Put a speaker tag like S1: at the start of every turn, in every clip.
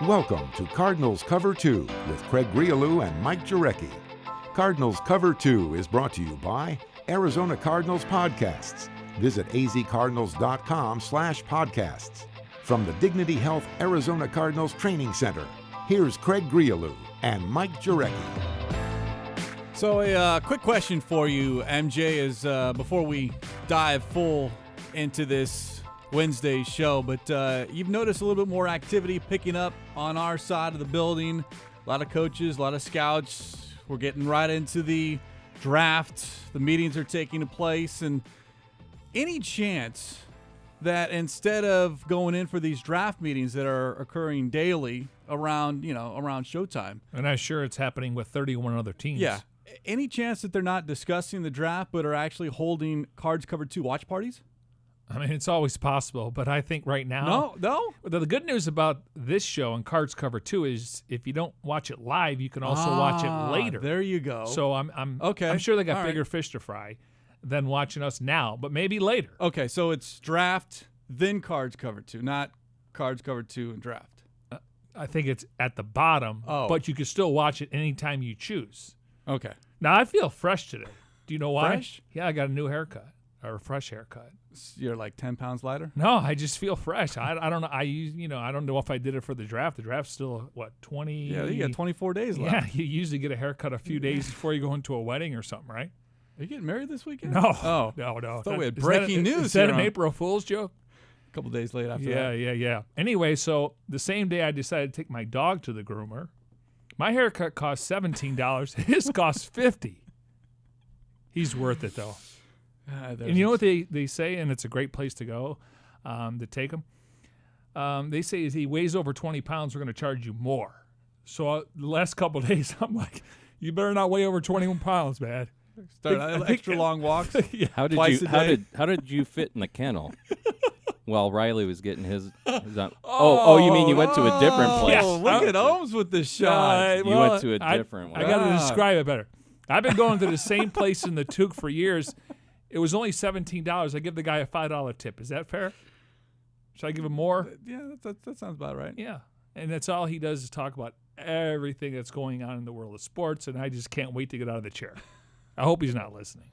S1: Welcome to Cardinals Cover 2 with Craig Grialou and Mike Jurecki. Cardinals Cover 2 is brought to you by Arizona Cardinals Podcasts. Visit azcardinals.com/podcasts. From the Dignity Health Arizona Cardinals Training Center, here's Craig Grialou and Mike Jurecki.
S2: So a quick question for you, MJ, is before we dive full into this Wednesday show, but you've noticed a little bit more activity picking up on our side of the building. A lot of coaches, a lot of scouts. We're getting right into the draft. The meetings are taking place, and any chance that instead of going in for these draft meetings that are occurring daily around showtime,
S3: and I'm sure it's happening with 31 other teams.
S2: Yeah. Any chance that they're not discussing the draft but are actually holding Cards Cover 2 watch parties?
S3: I mean, it's always possible, but I think right now.
S2: No.
S3: The good news about this show and Cards Cover 2 is if you don't watch it live, you can also watch it later.
S2: There you go.
S3: So I'm
S2: okay.
S3: I'm sure they got
S2: All
S3: bigger
S2: right.
S3: fish to fry than watching us now, but maybe later.
S2: Okay, so it's draft, then Cards Cover 2, not Cards Cover 2 and draft.
S3: I think it's at the bottom, but you can still watch it anytime you choose.
S2: Okay.
S3: Now, I feel fresh today. Do you know why?
S2: Fresh?
S3: Yeah, I got a new haircut, or a fresh haircut.
S2: You're like 10 pounds lighter?
S3: No, I just feel fresh. I don't know. I don't know if I did it for the draft. The draft's still 20?
S2: Yeah, you got 24 days left.
S3: Yeah, you usually get a haircut a few days before you go into a wedding or something, right?
S2: Are you getting married this weekend?
S3: No.
S2: Oh.
S3: No.
S2: I thought we had breaking news.
S3: Is that
S2: here
S3: an
S2: on-
S3: April Fool's joke?
S2: A couple days late after that.
S3: Yeah. Anyway, so the same day I decided to take my dog to the groomer, my haircut cost $17. His cost $50. He's worth it, though. And you know what they say, and it's a great place to go to take him? They say if he weighs over 20 pounds, we're going to charge you more. So the last couple of days, I'm like, you better not weigh over 21 pounds, man.
S2: Start extra long walks.
S3: Yeah.
S4: How did you fit in the kennel while Riley was getting his on? Oh, you mean you went to a different place?
S2: Oh, look at Ohms with the shot.
S4: You went to a different one.
S3: I got to describe it better. I've been going to the same place in the Toque for years. It was only $17. I give the guy a $5 tip. Is that fair? Should I give him more?
S2: Yeah, that sounds about right.
S3: Yeah. And that's all he does is talk about everything that's going on in the world of sports, and I just can't wait to get out of the chair. I hope he's not listening.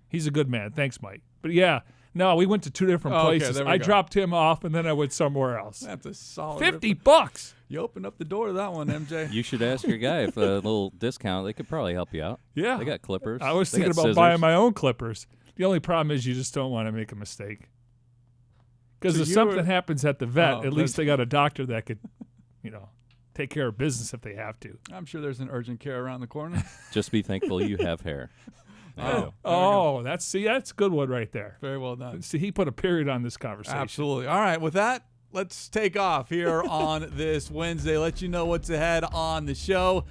S3: He's a good man. Thanks, Mike. But, yeah, no, we went to two different places. I dropped him off, and then I went somewhere else.
S2: That's a solid
S3: $50.
S2: You opened up the door to that one, MJ.
S4: You should ask your guy if a little discount. They could probably help you out.
S3: Yeah.
S4: They got clippers.
S3: I was
S4: They
S3: thinking
S4: got
S3: about
S4: scissors.
S3: buying my own clippers. The only problem is you just don't want to make a mistake. Because
S2: So
S3: if
S2: you
S3: something
S2: were-
S3: happens at the vet,
S2: Oh,
S3: at least they got a doctor that could, take care of business if they have to.
S2: I'm sure there's an urgent care around the corner.
S4: Just be thankful you have hair.
S3: That's a good one right there.
S2: Very well done.
S3: See, he put a period on this conversation.
S2: Absolutely. All right, with that, let's take off here on this Wednesday. Let you know what's ahead on the show.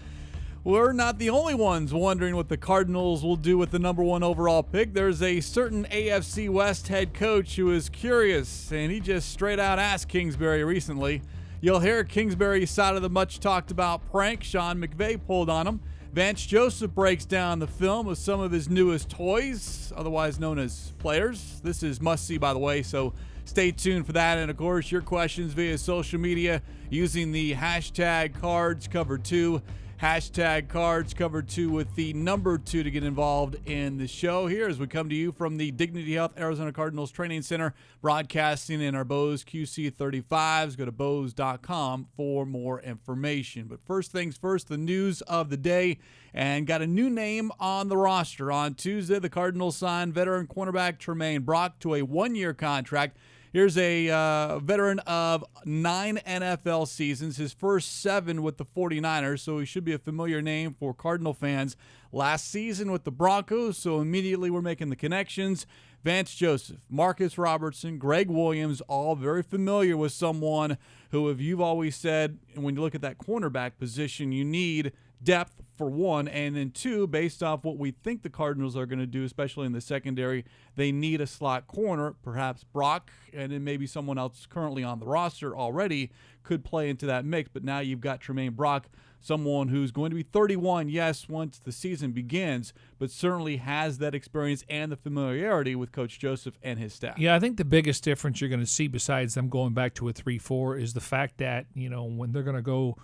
S2: We're not the only ones wondering what the Cardinals will do with the number 1 overall pick. There's a certain AFC West head coach who is curious, and he just straight out asked Kingsbury recently. You'll hear Kingsbury's side of the much-talked-about prank Sean McVay pulled on him. Vance Joseph breaks down the film with some of his newest toys, otherwise known as players. This is must-see, by the way, so stay tuned for that. And, of course, your questions via social media using the hashtag CardsCover2. Hashtag CardsCover2 with the number 2 to get involved in the show here as we come to you from the Dignity Health Arizona Cardinals Training Center, broadcasting in our Bose QC35s. Go to Bose.com for more information. But first things first, the news of the day, and got a new name on the roster. On Tuesday, the Cardinals signed veteran cornerback Tremaine Brock to a 1-year contract. Here's a veteran of 9 NFL seasons, his first 7 with the 49ers, so he should be a familiar name for Cardinal fans. Last season with the Broncos, so immediately we're making the connections. Vance Joseph, Marcus Robertson, Greg Williams, all very familiar with someone who, if you've always said, and when you look at that cornerback position, you need depth for one, and then two, based off what we think the Cardinals are going to do, especially in the secondary, they need a slot corner. Perhaps Brock and then maybe someone else currently on the roster already could play into that mix. But now you've got Tremaine Brock, someone who's going to be 31, yes, once the season begins, but certainly has that experience and the familiarity with Coach Joseph and his staff.
S3: Yeah, I think the biggest difference you're going to see besides them going back to a 3-4 is the fact that, when they're going to go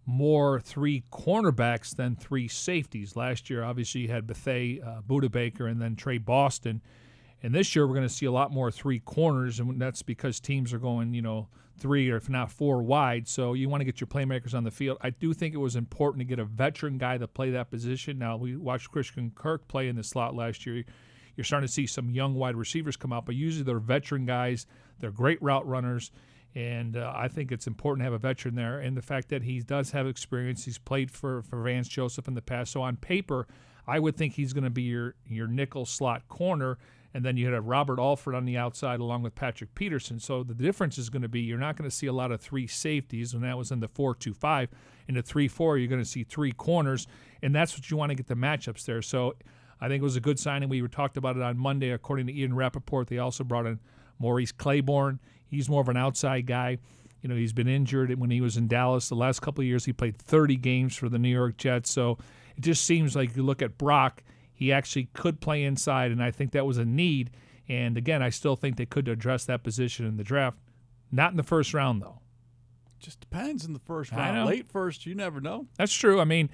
S3: more 3 cornerbacks than 3 safeties. Last year, obviously, you had Bethea, Buda Baker, and then Trey Boston. And this year, we're going to see a lot more 3 corners, and that's because teams are going, 3 or if not 4 wide. So you want to get your playmakers on the field. I do think it was important to get a veteran guy to play that position. Now, we watched Christian Kirk play in the slot last year. You're starting to see some young wide receivers come out, but usually they're veteran guys. They're great route runners. And I think it's important to have a veteran there. And the fact that he does have experience, he's played for Vance Joseph in the past. So on paper, I would think he's going to be your nickel slot corner. And then you had Robert Alford on the outside along with Patrick Peterson. So the difference is going to be you're not going to see a lot of 3 safeties, and that was in the 4-2-5. In the 3-4, you're going to see 3 corners, and that's what you want to get the matchups there. So I think it was a good signing. We talked about it on Monday. According to Ian Rappaport, they also brought in Maurice Claiborne. He's more of an outside guy. He's been injured when he was in Dallas. The last couple of years, he played 30 games for the New York Jets. So it just seems like you look at Brock, he actually could play inside, and I think that was a need. And, again, I still think they could address that position in the draft. Not in the first round, though.
S2: Just depends in the first round. Late first, you never know.
S3: That's true. I mean,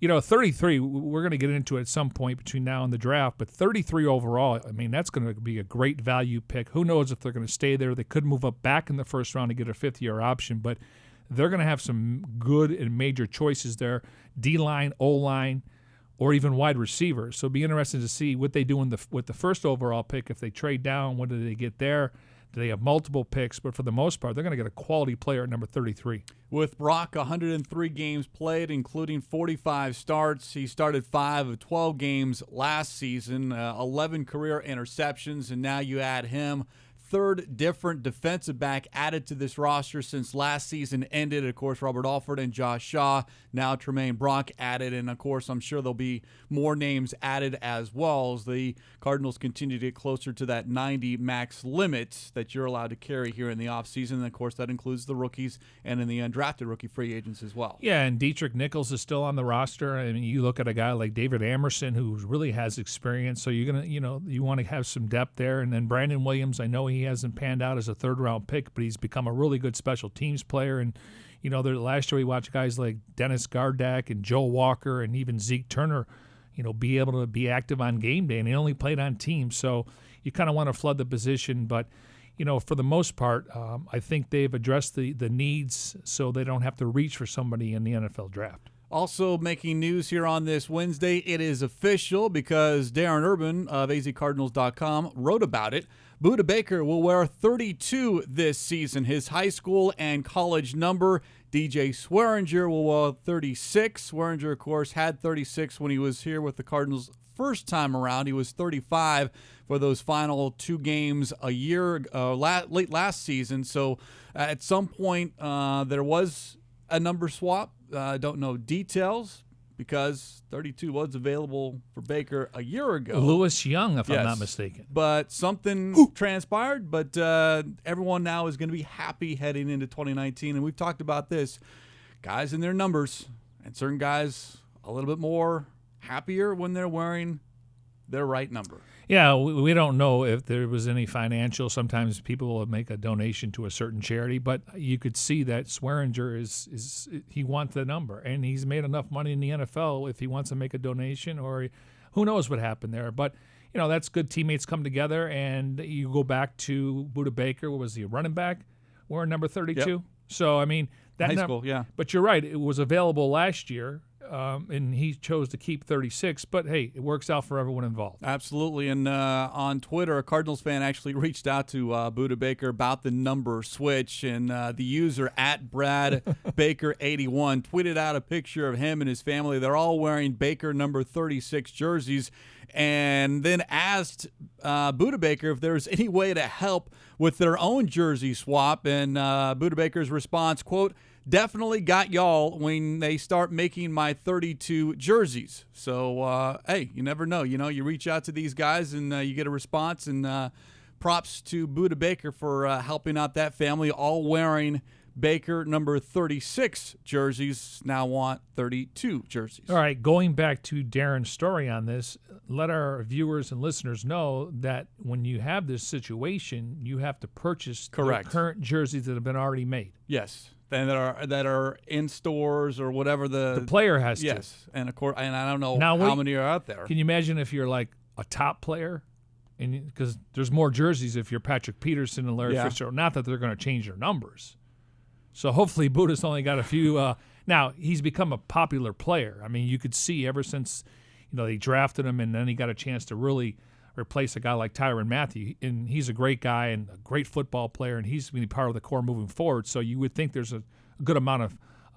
S3: 33, we're going to get into it at some point between now and the draft, but 33 overall, I mean, that's going to be a great value pick. Who knows if they're going to stay there. They could move up back in the first round to get a 5th-year option, but they're going to have some good and major choices there, D-line, O-line, or even wide receivers. So it'll be interesting to see what they do with the first overall pick. If they trade down, what do they get there? Do they have multiple picks? But for the most part, they're going to get a quality player at number 33.
S2: With Brock, 103 games played, including 45 starts. He started 5 of 12 games last season, 11 career interceptions, and now you add him. 3rd different defensive back added to this roster since last season ended. Of course, Robert Alford and Josh Shaw. Now Tremaine Brock added. And, of course, I'm sure there'll be more names added as well as the Cardinals continue to get closer to that 90 max limit that you're allowed to carry here in the offseason. And, of course, that includes the rookies and in the undrafted rookie free agents as well.
S3: Yeah, and Dietrich Nichols is still on the roster. I mean, you look at a guy like David Amerson who really has experience. So you're going to, you want to have some depth there. And then Brandon Williams, I know he hasn't panned out as a 3rd-round pick, but he's become a really good special teams player. And, last year we watched guys like Dennis Gardak and Joe Walker and even Zeke Turner, be able to be active on game day, and he only played on teams. So you kind of want to flood the position. But, for the most part, I think they've addressed the needs so they don't have to reach for somebody in the NFL draft.
S2: Also making news here on this Wednesday, it is official because Darren Urban of azcardinals.com wrote about it. Buda Baker will wear 32 this season, his high school and college number. DJ Swearinger will wear 36. Swearinger, of course, had 36 when he was here with the Cardinals first time around. He was 35 for those final 2 games a year late last season. So at some point there was a number swap. I don't know details because 32 was available for Baker a year ago.
S3: Lewis Young, if I'm not mistaken.
S2: But something transpired, but everyone now is going to be happy heading into 2019. And we've talked about this. Guys in their numbers, and certain guys a little bit more happier when they're wearing their right number.
S3: Yeah, we don't know if there was any financial. Sometimes people will make a donation to a certain charity, but you could see that Swearinger is he wants the number, and he's made enough money in the NFL if he wants to make a donation, or who knows what happened there. But that's good. Teammates come together, and you go back to Buda Baker. What was he, a running back? Wearing number 32.
S2: Yep.
S3: So I mean that
S2: high school, yeah.
S3: But you're right; it was available last year. And he chose to keep 36, but hey, it works out for everyone involved.
S2: Absolutely. And on Twitter, a Cardinals fan actually reached out to Buda Baker about the number switch, and the user at BradBaker81 tweeted out a picture of him and his family. They're all wearing Baker number 36 jerseys, and then asked Buda Baker if there was any way to help with their own jersey swap. And Buda Baker's response, quote, "Definitely got y'all when they start making my 32 jerseys." So, hey, you never know. You reach out to these guys and you get a response. And props to Buda Baker for helping out that family, all wearing Baker number 36 jerseys, now want 32 jerseys.
S3: All right, going back to Darren's story on this, let our viewers and listeners know that when you have this situation, you have to purchase the current jerseys that have been already made.
S2: Yes. And that are in stores or whatever the
S3: player has to.
S2: Yes, and of course, and I don't know how many are out there.
S3: Can you imagine if you're like a top player, and because there's more jerseys if you're Patrick Peterson and Larry Fitzgerald. Not that they're going to change their numbers. So hopefully Buda's only got a few. Now he's become a popular player. I mean, you could see ever since they drafted him, and then he got a chance to really replace a guy like Tyrann Mathieu, and he's a great guy and a great football player, and he's going to be part of the core moving forward. So you would think there's a good amount of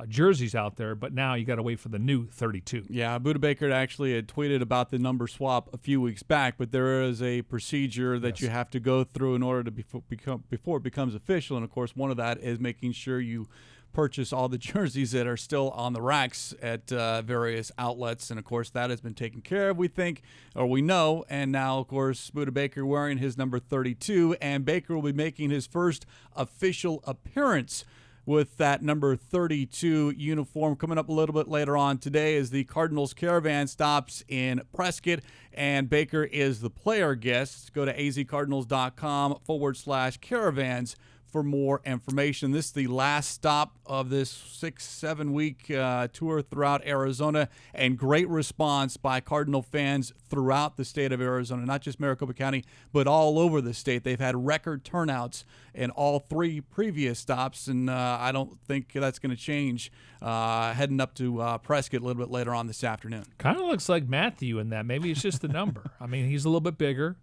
S3: jerseys out there, but now you got to wait for the new 32.
S2: Yeah, Buda Baker actually had tweeted about the number swap a few weeks back, but there is a procedure that you have to go through in order to before it becomes official, and of course one of that is making sure you purchase all the jerseys that are still on the racks at various outlets, and of course that has been taken care of, we think, or we know. And now of course Buda Baker wearing his number 32, and Baker will be making his first official appearance with that number 32 uniform coming up a little bit later on today as the Cardinals Caravan stops in Prescott, and Baker is the player guest. Go to azcardinals.com/caravans for more information. This is the last stop of this 6-7 week tour throughout Arizona, and great response by Cardinal fans throughout the state of Arizona, not just Maricopa County, but all over the state. They've had record turnouts in all three previous stops, and I don't think that's going to change heading up to Prescott a little bit later on this afternoon.
S3: Kind of looks like Matthew in that. Maybe it's just the number. I mean, he's a little bit bigger.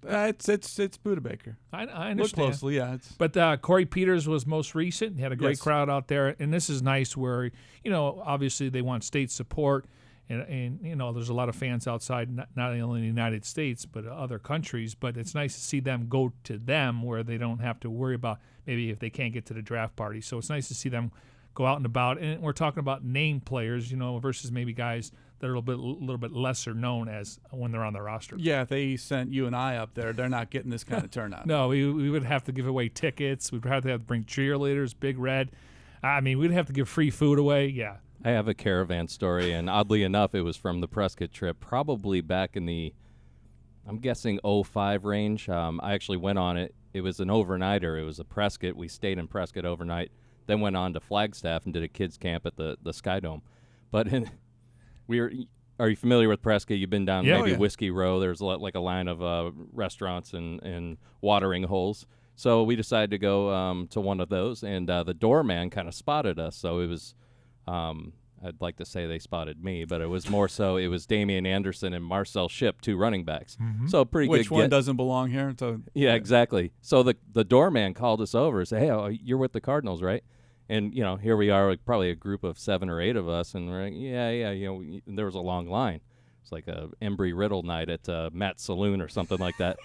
S2: It's Buda Baker.
S3: I understand.
S2: Look closely, yeah.
S3: But Corey Peters was most recent. He had a great crowd out there, and this is nice where, obviously they want state support, and there's a lot of fans outside, not only in the United States, but other countries, but it's nice to see them go to them where they don't have to worry about maybe if they can't get to the draft party. So it's nice to see them go out and about, and we're talking about name players, versus maybe guys that are a little bit lesser known as when they're on the roster.
S2: Yeah, if they sent you and I up there, they're not getting this kind of turnout.
S3: No, we would have to give away tickets. We'd have to bring cheerleaders, Big Red. I mean, we'd have to give free food away. Yeah.
S4: I have a caravan story, and oddly enough, it was from the Prescott trip, probably back in the, I'm guessing, 05 range. I actually went on it. It was an overnighter. It was a Prescott. We stayed in Prescott overnight, then went on to Flagstaff and did a kids camp at the Sky Dome. But are you familiar with Prescott? You've been down Whiskey Row. There's like a line of restaurants and watering holes. So we decided to go to one of those, and the doorman kind of spotted us. So it was, I'd like to say they spotted me, but it was more so it was Damian Anderson and Marcel Shipp, two running backs. Mm-hmm. So pretty good.
S2: Which one doesn't belong here? So
S4: yeah, exactly. So the doorman called us over and said, "Hey, you're with the Cardinals, right?" And, here we are, like probably a group of 7 or 8 of us, and we're like, yeah, and there was a long line. It's like a Embry-Riddle night at Matt's Saloon or something like that.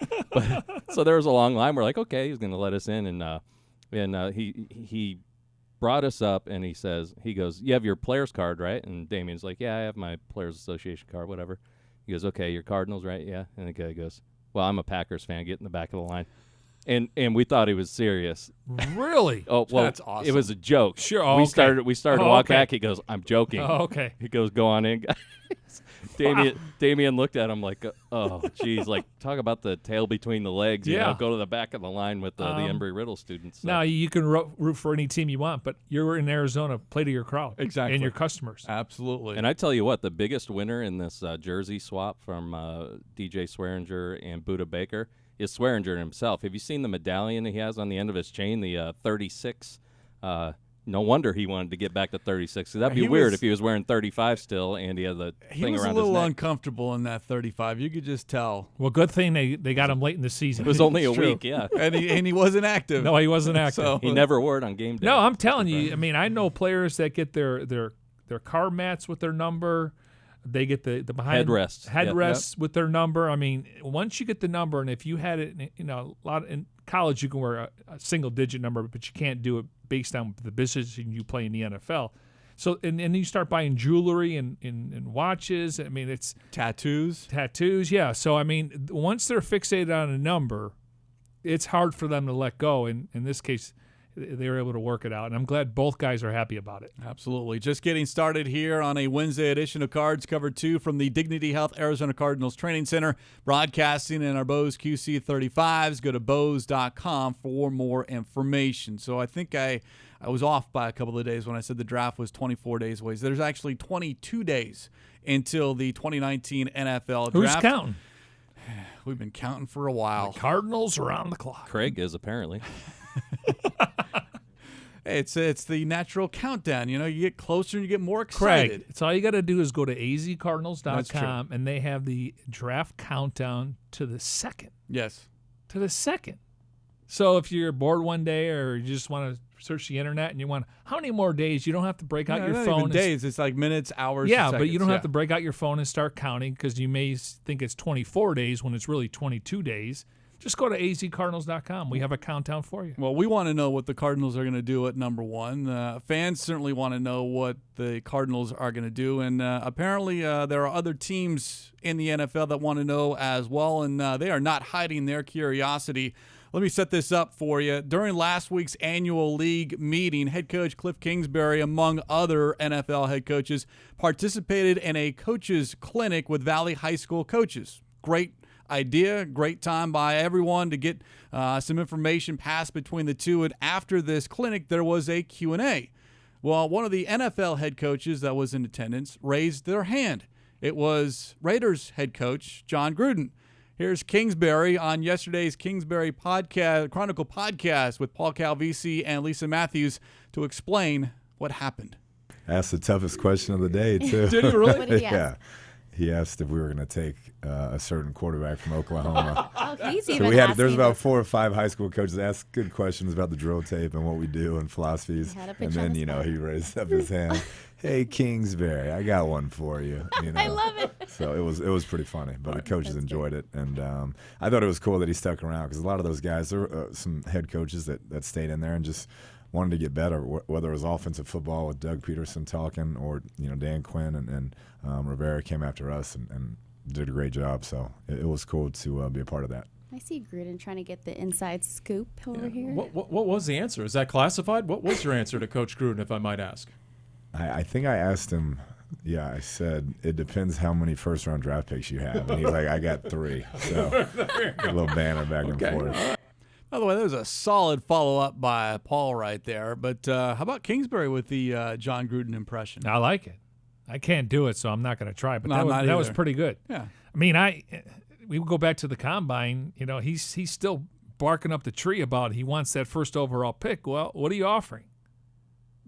S4: So there was a long line. We're like, okay, he's going to let us in, and he brought us up, and he goes, you have your player's card, right? And Damien's like, yeah, I have my Players Association card, whatever. He goes, okay, you're Cardinals, right? Yeah. And the guy goes, well, I'm a Packers fan. Get in the back of the line. And we thought he was serious.
S3: Really?
S4: Oh, well,
S2: that's awesome.
S4: It was a joke.
S3: Sure. Oh,
S4: we
S3: okay.
S4: started to walk back. He goes, I'm joking.
S3: Oh, okay.
S4: He goes, go on in, guys. Damien looked at him like, oh, geez, like talk about the tail between the legs.
S3: Yeah.
S4: Go to the back of the line with the Embry-Riddle students. So.
S3: Now, you can root for any team you want, but you're in Arizona. Play to your crowd.
S2: Exactly.
S3: And your customers.
S2: Absolutely.
S4: And I tell you what, the biggest winner in this jersey swap from DJ Swearinger and Buda Baker is Swearinger himself. Have you seen the medallion he has on the end of his chain, the 36? No wonder he wanted to get back to 36. That'd be weird if he was wearing 35 still and he had the thing around his neck.
S2: He was a little uncomfortable in that 35. You could just tell.
S3: Well, good thing they got him late in the season.
S4: It was only a week, yeah.
S2: and he wasn't active.
S3: No, he wasn't active.
S2: So,
S4: he never wore it on game day.
S3: No, I'm telling you. I mean, I know players that get their car mats with their number. they get the behind
S4: headrests
S3: with their number. I mean, once you get the number, and if you had it, a lot in college you can wear a single digit number, but you can't do it based on the position you play in the NFL. So and then you start buying jewelry and watches. I mean, it's
S2: tattoos.
S3: Yeah. So I mean, once they're fixated on a number, it's hard for them to let go. And in this case, they were able to work it out, and I'm glad both guys are happy about it.
S2: Absolutely. Just getting started here on a Wednesday edition of Cards Cover 2 from the Dignity Health Arizona Cardinals Training Center, broadcasting in our Bose QC35s. Go to Bose.com for more information. So I think I was off by a couple of days when I said the draft was 24 days away. There's actually 22 days until the 2019 NFL draft.
S3: Who's counting?
S2: We've been counting for a while.
S3: The Cardinals are on the clock.
S4: Craig is, apparently.
S2: It's the natural countdown. You get closer and you get more excited.
S3: Craig, it's all you got to do is go to azcardinals.com, and they have the draft countdown to the second.
S2: Yes.
S3: To the second. So if you're bored one day or you just want to search the internet and you want how many more days, you don't have to break out your
S2: not
S3: phone.
S2: Even days, it's like minutes, hours.
S3: Yeah,
S2: seconds.
S3: But you don't have to break out your phone and start counting because you may think it's 24 days when it's really 22 days. Just go to azcardinals.com. We have a countdown for you.
S2: Well, we want to know what the Cardinals are going to do at number one. Fans certainly want to know what the Cardinals are going to do. And apparently there are other teams in the NFL that want to know as well, and they are not hiding their curiosity. Let me set this up for you. During last week's annual league meeting, head coach Kliff Kingsbury, among other NFL head coaches, participated in a coaches clinic with Valley High School coaches. Great idea, great time by everyone to get some information passed between the two. And after this clinic, there was a Q&A. Well, one of the NFL head coaches that was in attendance raised their hand. It was Raiders head coach Jon Gruden. Here's Kingsbury on yesterday's Kingsbury Chronicle podcast with Paul Calvisi and Lisa Matthews to explain what happened.
S5: That's the toughest question of the day, too.
S3: Did he really?
S6: What did he ask?
S5: Yeah. He asked if we were going to take a certain quarterback from Oklahoma.
S6: Oh, he's
S5: So
S6: even
S5: there's
S6: asking
S5: about
S6: us.
S5: 4 or 5 high school coaches that ask good questions about the drill tape and what we do and philosophies.
S6: He had a
S5: And
S6: picture on
S5: then,
S6: the spot.
S5: he raised up his hand. Hey, Kingsbury, I got one for you.
S6: I love it.
S5: So it was pretty funny, but the coaches enjoyed it, and I thought it was cool that he stuck around because a lot of those guys, there were some head coaches that stayed in there and just wanted to get better, whether it was offensive football with Doug Peterson talking or Dan Quinn and Rivera came after us and did a great job. So it was cool to be a part of that.
S6: I see Gruden trying to get the inside scoop over here.
S7: What was the answer? Is that classified? What was your answer to Coach Gruden, if I might ask?
S5: I think I asked him. Yeah, I said, it depends how many first-round draft picks you have. And he's like, I got 3. So a little banner back and forth.
S2: By the way, that was a solid follow-up by Paul right there. But how about Kingsbury with the Jon Gruden impression?
S3: I like it. I can't do it, so I'm not going to try. But
S2: No,
S3: that was
S2: either.
S3: pretty good.
S2: Yeah.
S3: I mean, we would go back to the combine. He's still barking up the tree about he wants that first overall pick. Well, what are you offering?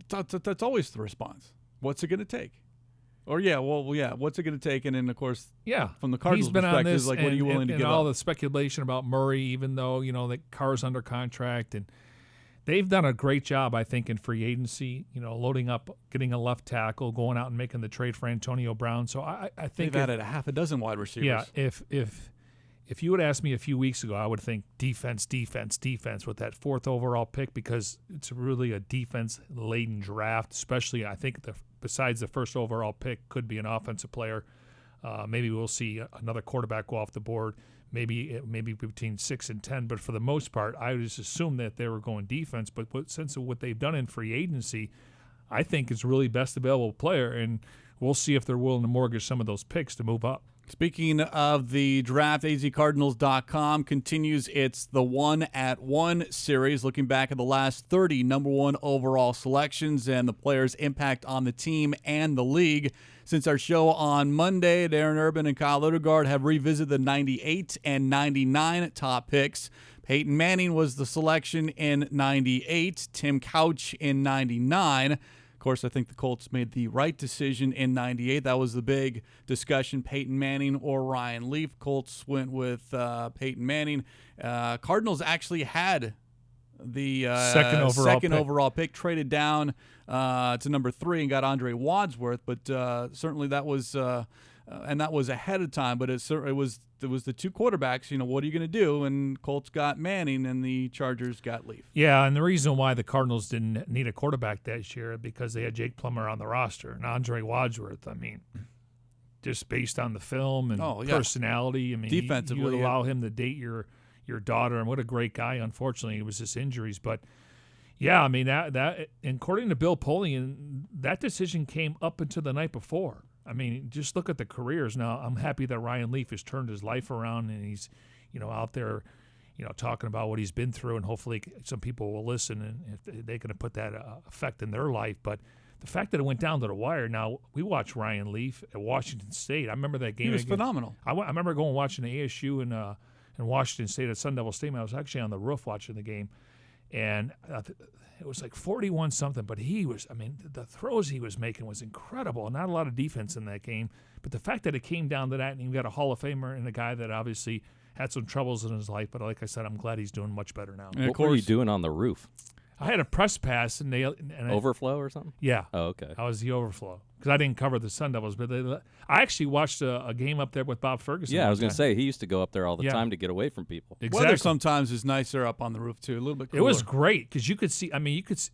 S2: That's always the response. What's it going to take? Or, what's it going to take? And then, of course, from the Cardinals'
S3: he's been
S2: perspective,
S3: on this,
S2: what are you willing to
S3: and
S2: give
S3: all
S2: up?
S3: the speculation about Murray, even though, the Carr's under contract. And they've done a great job, I think, in free agency, loading up, getting a left tackle, going out and making the trade for Antonio Brown. So I think
S2: They've added a half a dozen wide receivers.
S3: Yeah, if you would ask me a few weeks ago, I would think defense with that 4th overall pick because it's really a defense-laden draft, especially I think besides the first overall pick could be an offensive player. Maybe we'll see another quarterback go off the board, maybe between 6 and 10. But for the most part, I just assumed that they were going defense. But since of what they've done in free agency, I think it's really best available player, and we'll see if they're willing to mortgage some of those picks to move up.
S2: Speaking of the draft, azcardinals.com continues its The 1 at 1 series, looking back at the last 30 number 1 overall selections and the players' impact on the team and the league. Since our show on Monday, Darren Urban and Kyle Lidegaard have revisited the 98 and 99 top picks. Peyton Manning was the selection in 98, Tim Couch in 99. Of course, I think the Colts made the right decision in 98. That was the big discussion, Peyton Manning or Ryan Leaf. Colts went with Peyton Manning. Cardinals actually had the
S3: second
S2: overall pick, traded down to number 3 and got Andre Wadsworth. But certainly that was and that was ahead of time. But it was the two quarterbacks. What are you going to do? And Colts got Manning, and the Chargers got Leaf.
S3: Yeah, and the reason why the Cardinals didn't need a quarterback this year because they had Jake Plummer on the roster and Andre Wadsworth. I mean, just based on the film and personality. I mean,
S2: defensively,
S3: you would allow him to date your daughter, and what a great guy. Unfortunately, it was just injuries, but yeah, I mean that according to Bill Polian, that decision came up until the night before. I mean, just look at the careers. Now, I'm happy that Ryan Leaf has turned his life around and he's, out there, talking about what he's been through, and hopefully some people will listen and if they're going to put that effect in their life. But the fact that it went down to the wire. Now, we watched Ryan Leaf at Washington State. I remember that game.
S2: He was phenomenal.
S3: I remember going watching the ASU in Washington State at Sun Devil Stadium. I was actually on the roof watching the game, and it was like 41-something. But the throws he was making was incredible. Not a lot of defense in that game. But the fact that it came down to that, and you got a Hall of Famer and a guy that obviously had some troubles in his life. But like I said, I'm glad he's doing much better now.
S4: What were you doing on the roof?
S3: I had a press pass, and
S4: overflow or something?
S3: Yeah.
S4: Oh, okay.
S3: I was the overflow because I didn't cover the Sun Devils, but I actually watched a game up there with Bob Ferguson.
S4: Yeah, I was going to say he used to go up there all the time to get away from people.
S3: Exactly.
S2: Weather sometimes is nicer up on the roof too, a little bit cooler.
S3: It was great because you could see.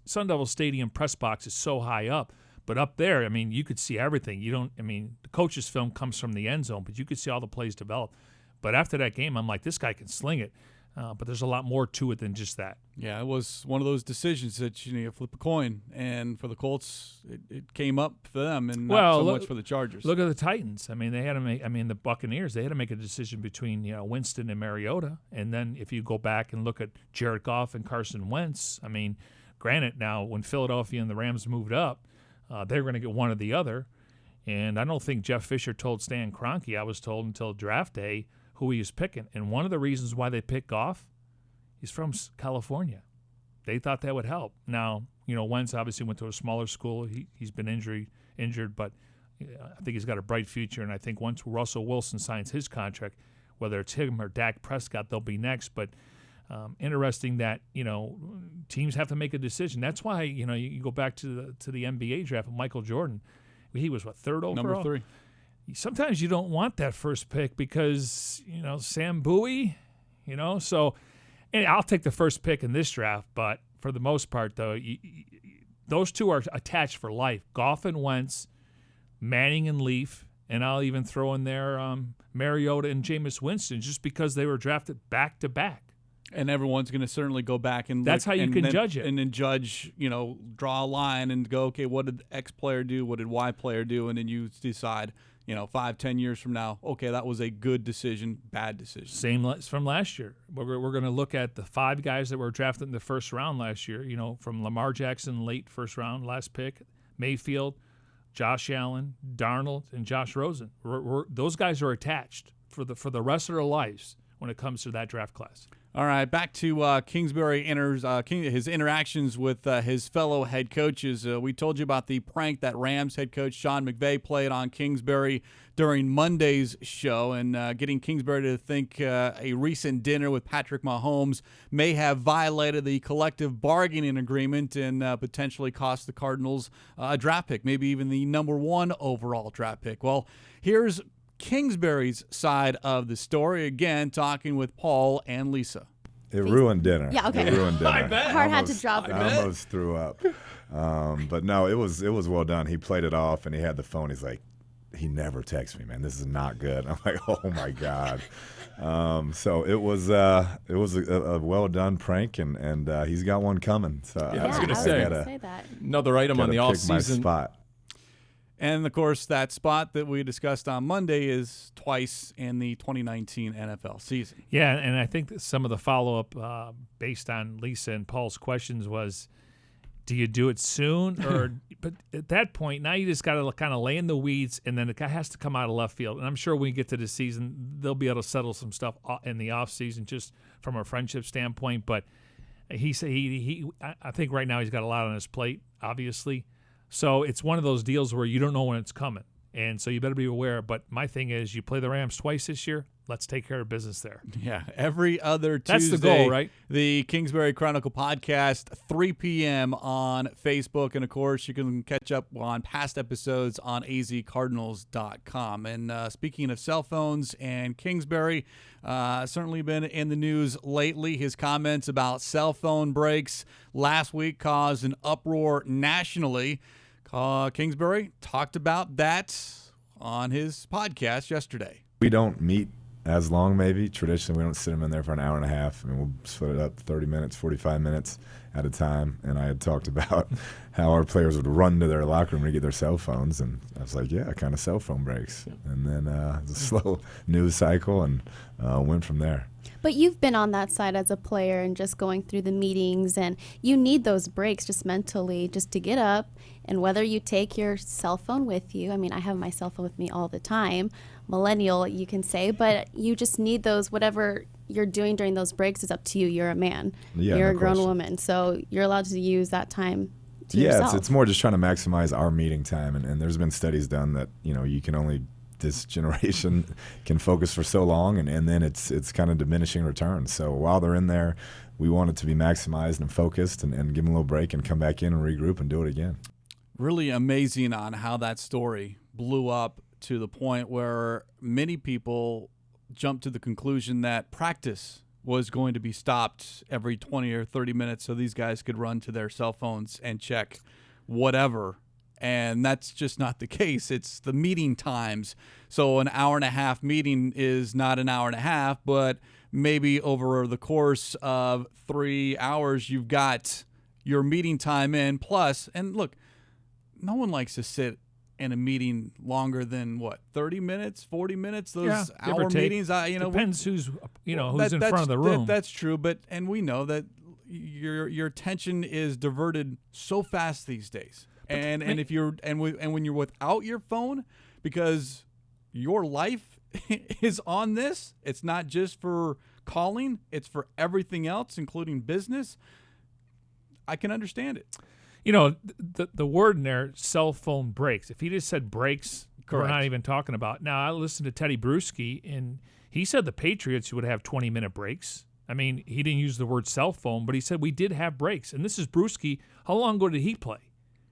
S3: Sun Devil Stadium press box is so high up, but up there, you could see everything. The coach's film comes from the end zone, but you could see all the plays develop. But after that game, I'm like, this guy can sling it. But there's a lot more to it than just that.
S2: Yeah, it was one of those decisions that you flip a coin, and for the Colts, it came up for them, and not so much for the Chargers.
S3: Look at the Titans. They had to make. The Buccaneers. They had to make a decision between Winston and Mariota, and then if you go back and look at Jared Goff and Carson Wentz. Granted, now when Philadelphia and the Rams moved up, they're going to get one or the other, and I don't think Jeff Fisher told Stan Kroenke. I was told until draft day who he was picking. And one of the reasons why they picked Goff, he's from California. They thought that would help. Now, Wentz obviously went to a smaller school. He's been injured, but I think he's got a bright future. And I think once Russell Wilson signs his contract, whether it's him or Dak Prescott, they'll be next. But interesting that, teams have to make a decision. That's why, you go back to the NBA draft with Michael Jordan. He was, third overall?
S2: Number 3.
S3: Sometimes you don't want that first pick because, Sam Bowie, So, and I'll take the first pick in this draft, but for the most part, though, those two are attached for life. Goff and Wentz, Manning and Leaf, and I'll even throw in there Mariota and Jameis Winston just because they were drafted back-to-back.
S2: And everyone's going to certainly go back and
S3: that's
S2: look,
S3: how you can judge it.
S2: And then judge, draw a line and go, okay, what did X player do? What did Y player do? And then you decide, 5-10 years from now, okay, that was a good decision, bad decision.
S3: Same from last year. We're going to look at the 5 guys that were drafted in the first round last year, from Lamar Jackson, late first round, last pick, Mayfield, Josh Allen, Darnold, and Josh Rosen. Those guys are attached for the rest of their lives when it comes to that draft class.
S2: All right, back to Kingsbury his interactions with his fellow head coaches. We told you about the prank that Rams head coach Sean McVay played on Kingsbury during Monday's show, and getting Kingsbury to think a recent dinner with Patrick Mahomes may have violated the collective bargaining agreement and potentially cost the Cardinals a draft pick, maybe even the number 1 overall draft pick. Well, here's Kingsbury's side of the story, again talking with Paul and Lisa.
S5: It ruined dinner.
S6: Yeah, okay.
S5: It ruined dinner.
S2: I bet.
S6: Hard had to drop it.
S5: I almost threw up. But no, it was well done. He played it off, and he had the phone. He's like, he never texts me, man. This is not good. I'm like, oh my God. So it was a well done prank, and he's got one coming. So
S7: Yeah, I was
S6: gonna
S7: say
S6: that.
S7: Another item on the
S5: pick my
S7: offseason.
S5: spot.
S2: And, of course, that spot that we discussed on Monday is twice in the 2019 NFL season.
S3: Yeah, and I think that some of the follow-up based on Lisa and Paul's questions was, do you do it soon? But at that point, now you just got to kind of lay in the weeds, and then the guy has to come out of left field. And I'm sure when we get to the season, they'll be able to settle some stuff in the offseason just from a friendship standpoint. But I think right now he's got a lot on his plate, obviously. So it's one of those deals where you don't know when it's coming. And so you better be aware. But my thing is, you play the Rams twice this year, let's take care of business there.
S2: Yeah, every other Tuesday.
S3: That's the goal, right?
S2: The Kingsbury Chronicle podcast, 3 p.m. on Facebook. And, of course, you can catch up on past episodes on azcardinals.com. And speaking of cell phones and Kingsbury, certainly been in the news lately. His comments about cell phone breaks last week caused an uproar nationally. Kingsbury talked about that on his podcast yesterday.
S5: We don't meet as long, maybe. Traditionally, we don't sit them in there for an hour and a half. I mean, we'll split it up 30 minutes, 45 minutes at a time. And I had talked about how our players would run to their locker room to get their cell phones. And I was like, yeah, kind of cell phone breaks. And then the slow news cycle and went from there.
S6: But you've been on that side as a player and just going through the meetings, and you need those breaks just mentally just to get up. And whether you take your cell phone with you, I mean, I have my cell phone with me all the time, millennial, you can say, but you just need those. Whatever you're doing during those breaks is up to you. You're a man.
S5: Yeah,
S6: you're
S5: no
S6: a grown
S5: question.
S6: woman. So you're allowed to use that time to yourself.
S5: It's more just trying to maximize our meeting time. And there's been studies done that, you can only – this generation can focus for so long, and then it's kind of diminishing returns. So while they're in there, we want it to be maximized and focused and give them a little break and come back in and regroup and do it again.
S2: Really amazing on how that story blew up to the point where many people jumped to the conclusion that practice was going to be stopped every 20 or 30 minutes so these guys could run to their cell phones and check whatever. And that's just not the case. It's the meeting times. So an hour and a half meeting is not an hour and a half, but maybe over the course of 3 hours, you've got your meeting time in plus. And look, no one likes to sit in a meeting longer than 30 minutes, 40 minutes, those hour meetings.
S3: Depends who's who's in front of the room.
S2: That's true. And we know that your attention is diverted so fast these days. And if you're when you're without your phone, because your life is on this, it's not just for calling, it's for everything else, including business. I can understand it.
S3: The word in there, cell phone breaks. If he just said breaks,
S2: Correct.
S3: We're not even talking about. Now, I listened to Teddy Bruschi, and he said the Patriots would have 20-minute breaks. I mean, he didn't use the word cell phone, but he said we did have breaks. And this is Bruschi. How long ago did he play?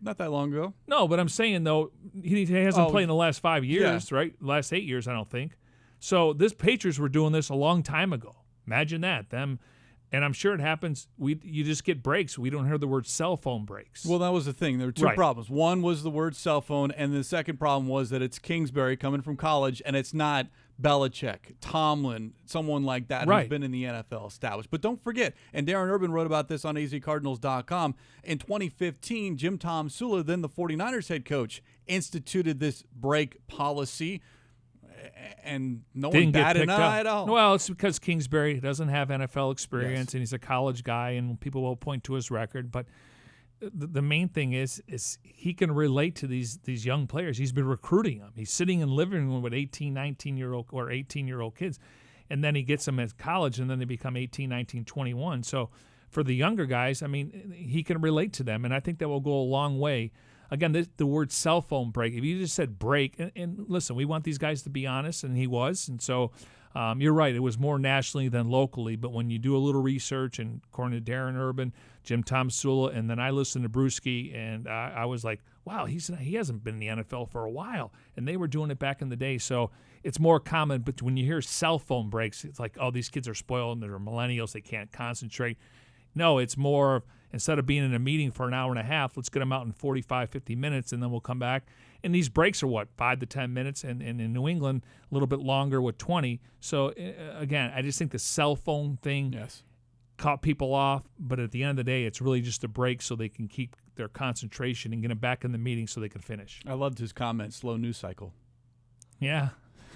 S2: Not that long ago.
S3: No, but I'm saying, though, he hasn't played in the last 5 years, right? Last 8 years, I don't think. So this Patriots were doing this a long time ago. Imagine that. And I'm sure it happens. You just get breaks. We don't hear the word cell phone breaks.
S2: Well, that was the thing. There were two
S3: Right.
S2: problems. One was the word cell phone, and the second problem was that it's Kingsbury coming from college, and it's not Belichick, Tomlin, someone like that
S3: Right.
S2: who's been in the NFL established. But don't forget, and Darren Urban wrote about this on azcardinals.com, in 2015, Jim Tom Sula, then the 49ers head coach, instituted this break policy, and no one
S3: Didn't get
S2: batted
S3: picked
S2: an eye
S3: up.
S2: at all.
S3: Well, it's because Kingsbury doesn't have NFL experience, and he's a college guy, and people will point to his record. But the main thing is he can relate to these young players. He's been recruiting them. He's sitting in living room with 18, 19-year-old or 18-year-old kids, and then he gets them at college, and then they become 18, 19, 21. So for the younger guys, I mean, he can relate to them, and I think that will go a long way. Again, the word cell phone break, if you just said break, and listen, we want these guys to be honest, and he was, and so you're right, it was more nationally than locally, but when you do a little research, and according to Darren Urban, Jim Tom Sula, and then I listened to Bruschi, and I was like, wow, he hasn't been in the NFL for a while, and they were doing it back in the day, so it's more common, but when you hear cell phone breaks, it's like, oh, these kids are spoiled, and they're millennials, they can't concentrate. No, it's more, instead of being in a meeting for an hour and a half, let's get them out in 45, 50 minutes, and then we'll come back. And these breaks are 5 to 10 minutes, and in New England, a little bit longer with 20. So, again, I just think the cell phone thing caught people off, but at the end of the day, it's really just a break so they can keep their concentration and get them back in the meeting so they can finish.
S2: I loved his comment, slow news cycle.
S3: Yeah.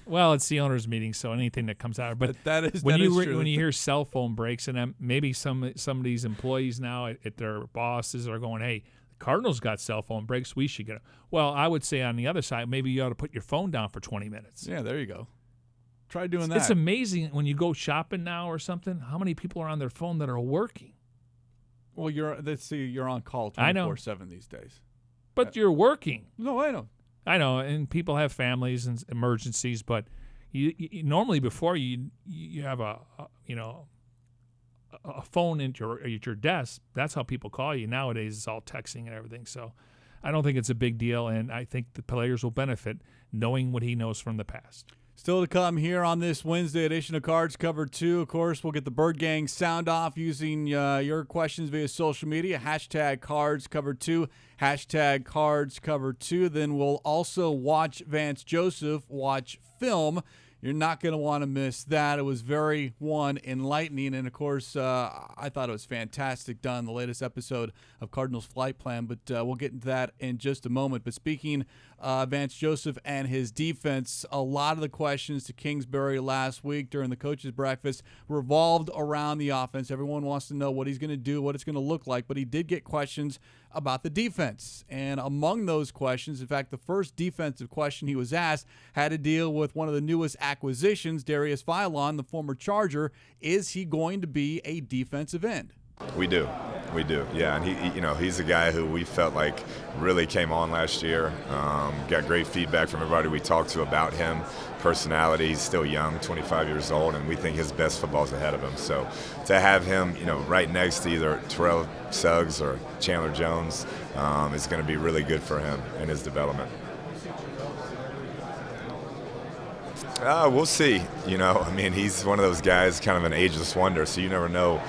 S3: Well, it's the owners' meeting, so anything that comes out. But
S2: that is
S3: when
S2: true.
S3: When you hear cell phone breaks, and maybe some of these employees now at their bosses are going, hey, the Cardinals got cell phone breaks, we should get it. Well, I would say on the other side, maybe you ought to put your phone down for 20 minutes.
S2: Yeah, there you go. Try doing that.
S3: It's amazing when you go shopping now or something, how many people are on their phone that are working.
S2: Well, you're on call 24/7 these days.
S3: But you're working.
S2: No, I know.
S3: I know, and people have families and emergencies, but You normally before you have a phone at your desk. That's how people call you. Nowadays, it's all texting and everything. So I don't think it's a big deal, and I think the players will benefit knowing what he knows from the past.
S2: Still to come here on this Wednesday edition of Cards Cover 2. Of course, we'll get the Bird Gang sound off using your questions via social media. Hashtag Cards Cover 2. Hashtag Cards Cover 2. Then we'll also watch Vance Joseph watch film. You're not going to want to miss that. It was very, enlightening. And, of course, I thought it was fantastic done, the latest episode of Cardinals Flight Plan. But we'll get into that in just a moment. But speaking Vance Joseph and his defense, a lot of the questions to Kingsbury last week during the coaches' breakfast revolved around the offense. Everyone wants to know what he's going to do, what it's going to look like. But he did get questions about the defense. And among those questions, in fact, the first defensive question he was asked had to deal with one of the newest acquisitions, Darius Philon, the former Charger. Is he going to be a defensive end?
S5: We do. Yeah, and he's a guy who we felt like really came on last year. Got great feedback from everybody we talked to about him. Personality, he's still young, 25 years old, and we think his best football's ahead of him. So to have him, right next to either Terrell Suggs or Chandler Jones is going to be really good for him and his development. We'll see. He's one of those guys, kind of an ageless wonder, so you never know.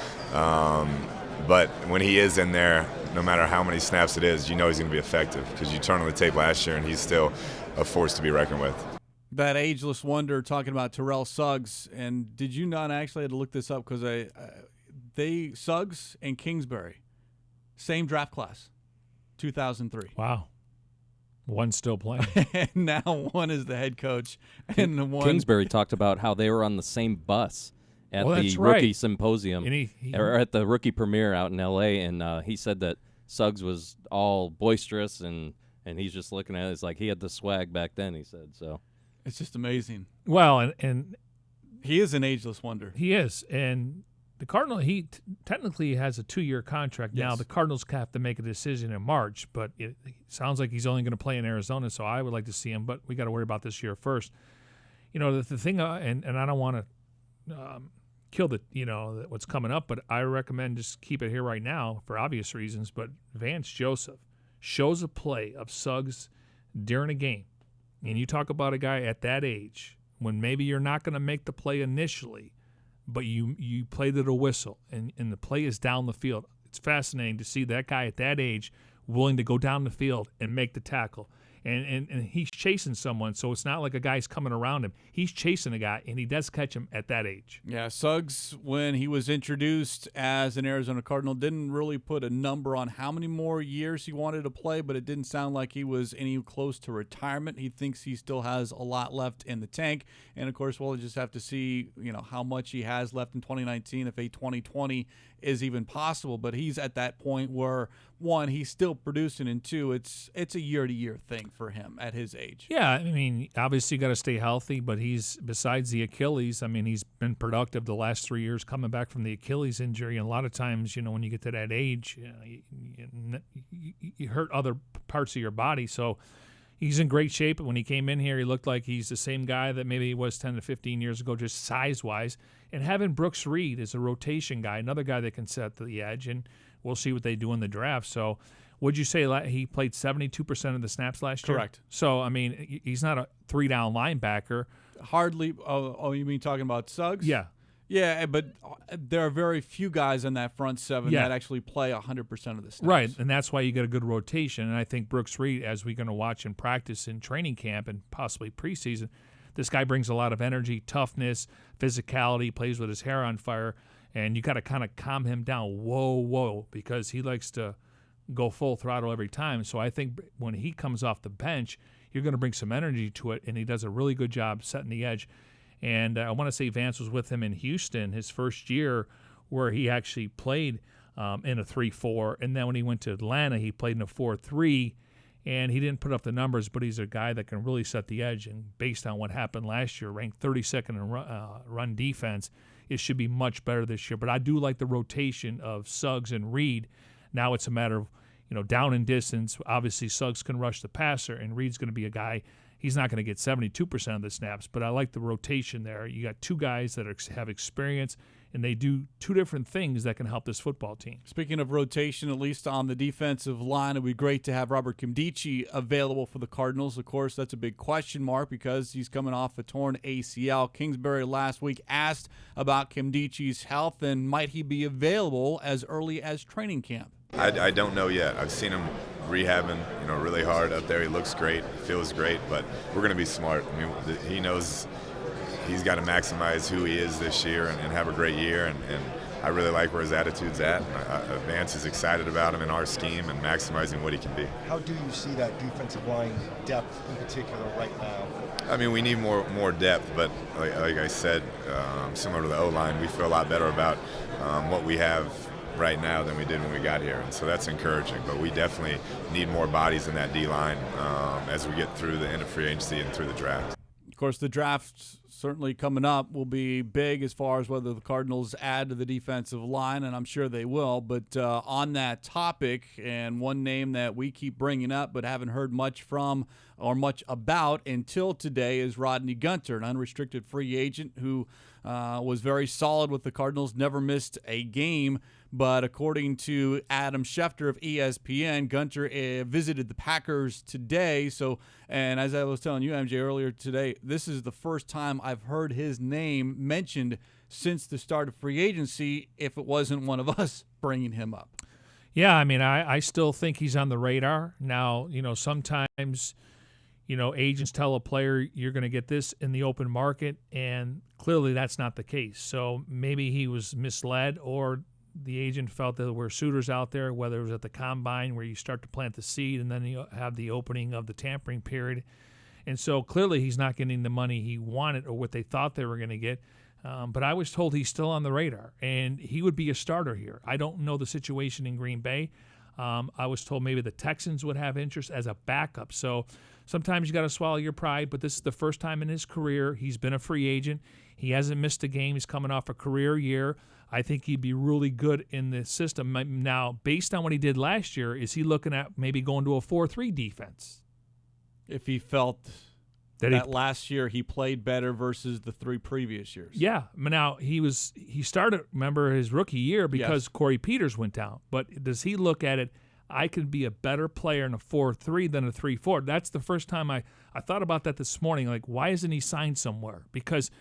S5: But when he is in there, no matter how many snaps it is, he's going to be effective because you turn on the tape last year and he's still a force to be reckoned with.
S2: That ageless wonder, talking about Terrell Suggs. And did you not actually have to look this up because Suggs and Kingsbury, same draft class, 2003.
S3: Wow. One's still playing.
S2: And now one is the head coach. And the one
S4: Kingsbury talked about how they were on the same bus at the rookie symposium or at the rookie premiere out in L.A., and he said that Suggs was all boisterous, and he's just looking at it. It's like he had the swag back then, he said. So
S2: it's just amazing.
S3: Well, and
S2: he is an ageless wonder.
S3: He is. And the Cardinal, he technically has a 2-year contract now. The Cardinals have to make a decision in March, but it sounds like he's only going to play in Arizona, so I would like to see him, but we got to worry about this year first. The thing, and I don't want to kill what's coming up, but I recommend just keep it here right now for obvious reasons. But Vance Joseph shows a play of Suggs during a game, and you talk about a guy at that age when maybe you're not going to make the play initially, but you play to the whistle, and the play is down the field. It's fascinating to see that guy at that age willing to go down the field and make the tackle. And he's chasing someone, so it's not like a guy's coming around him. He's chasing a guy, and he does catch him at that age.
S2: Yeah, Suggs, when he was introduced as an Arizona Cardinal, didn't really put a number on how many more years he wanted to play, but it didn't sound like he was any close to retirement. He thinks he still has a lot left in the tank. And, of course, we'll just have to see, how much he has left in 2019, if a 2020 is even possible. But he's at that point where, one, he's still producing, and two, it's a year-to-year thing for him at his age.
S3: Yeah, obviously you got to stay healthy, but he's, besides the Achilles, he's been productive the last 3 years coming back from the Achilles injury. And a lot of times, when you get to that age, you hurt other parts of your body. So he's in great shape. When he came in here, he looked like he's the same guy that maybe he was 10 to 15 years ago, just size-wise. And having Brooks Reed as a rotation guy, another guy that can set the edge, and we'll see what they do in the draft. So would you say he played 72% of the snaps last year?
S2: Correct.
S3: So, he's not a 3-down linebacker.
S2: Hardly. Oh, you mean talking about Suggs?
S3: Yeah.
S2: Yeah, but there are very few guys in that front seven that actually play 100% of the snaps.
S3: Right, and that's why you get a good rotation. And I think Brooks Reed, as we're going to watch in practice in training camp and possibly preseason, this guy brings a lot of energy, toughness, physicality, plays with his hair on fire, and you got to kind of calm him down. Whoa, because he likes to go full throttle every time. So I think when he comes off the bench, you're going to bring some energy to it, and he does a really good job setting the edge. And I want to say Vance was with him in Houston his first year, where he actually played in a 3-4. And then when he went to Atlanta, he played in a 4-3. And he didn't put up the numbers, but he's a guy that can really set the edge. And based on what happened last year, ranked 32nd in run defense, it should be much better this year. But I do like the rotation of Suggs and Reed. Now it's a matter of, down in distance. Obviously, Suggs can rush the passer, and Reed's going to be a guy he's not going to get 72% of the snaps, but I like the rotation there. You got two guys that have experience, and they do two different things that can help this football team.
S2: Speaking of rotation, at least on the defensive line, it would be great to have Robert Nkemdiche available for the Cardinals. Of course, that's a big question mark because he's coming off a torn ACL. Kingsbury last week asked about Nkemdiche's health and might he be available as early as training camp.
S8: I don't know yet. I've seen him rehabbing, really hard up there. He looks great, feels great, but we're going to be smart. I mean, he knows he's got to maximize who he is this year and have a great year, and I really like where his attitude's at. Vance is excited about him in our scheme and maximizing what he can be.
S9: How do you see that defensive line depth in particular right now?
S8: I mean, we need more depth, but like I said, similar to the O-line, we feel a lot better about what we have right now than we did when we got here, and so that's encouraging. But we definitely need more bodies in that D-line as we get through the end of free agency and through the draft.
S2: Of course, the draft certainly coming up will be big as far as whether the Cardinals add to the defensive line, and I'm sure they will. But on that topic, and one name that we keep bringing up but haven't heard much from or much about until today is Rodney Gunther, an unrestricted free agent who was very solid with the Cardinals, never missed a game. But according to Adam Schefter of ESPN, Gunther visited the Packers today. And as I was telling you, MJ, earlier today, this is the first time I've heard his name mentioned since the start of free agency, if it wasn't one of us bringing him up.
S3: Yeah, I mean, I still think he's on the radar. Now, sometimes, agents tell a player you're going to get this in the open market, and clearly that's not the case. So maybe he was misled, or the agent felt that there were suitors out there, whether it was at the combine where you start to plant the seed and then you have the opening of the tampering period. And so clearly he's not getting the money he wanted or what they thought they were going to get. But I was told he's still on the radar, and he would be a starter here. I don't know the situation in Green Bay. I was told maybe the Texans would have interest as a backup. So sometimes you got to swallow your pride, but this is the first time in his career he's been a free agent. He hasn't missed a game. He's coming off a career year. I think he'd be really good in the system. Now, based on what he did last year, is he looking at maybe going to a 4-3 defense?
S2: If he felt that last year he played better versus the 3 previous years.
S3: Yeah. Now, he started, remember, his rookie year because Corey Peters went down. But does he look at it, I could be a better player in a 4-3 than a 3-4? That's the first time I thought about that this morning. Like, why isn't he signed somewhere? Because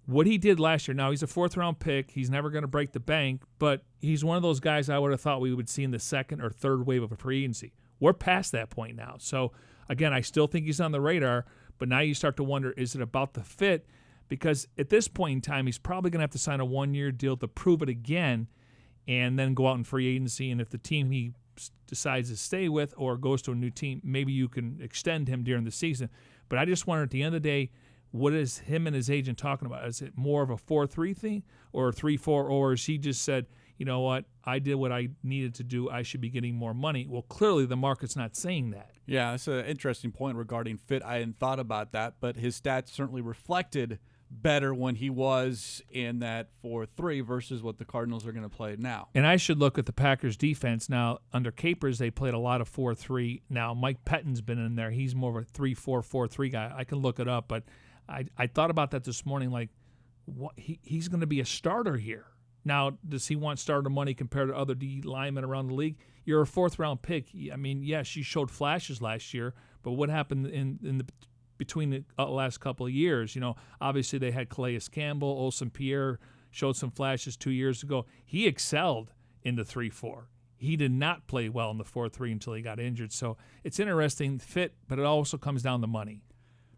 S3: what he did last year, now he's a 4th-round pick. He's never going to break the bank, but he's one of those guys I would have thought we would see in the 2nd or 3rd wave of a free agency. We're past that point now. So, again, I still think he's on the radar, but now you start to wonder, is it about the fit? Because at this point in time, he's probably going to have to sign a 1-year deal to prove it again and then go out in free agency. And if the team he decides to stay with or goes to a new team, maybe you can extend him during the season. But I just wonder at the end of the day, what is him and his agent talking about? Is it more of a 4-3 thing or a 3-4, or has he just said, you know what, I did what I needed to do, I should be getting more money? Well, clearly the market's not saying that.
S2: Yeah, that's an interesting point regarding fit. I hadn't thought about that, but his stats certainly reflected better when he was in that 4-3 versus what the Cardinals are going to play now.
S3: And I should look at the Packers defense. Now, under Capers, they played a lot of 4-3. Now, Mike Pettin's been in there. He's more of a 3-4, 4-3 guy. I can look it up, but I thought about that this morning, like, he's going to be a starter here. Now, does he want starter money compared to other D linemen around the league? You're a 4th-round pick. I mean, yes, you showed flashes last year, but what happened in the between the last couple of years? Obviously they had Calais Campbell, Olsen Pierre showed some flashes 2 years ago. He excelled in the 3-4. He did not play well in the 4-3 until he got injured. So it's interesting fit, but it also comes down to money.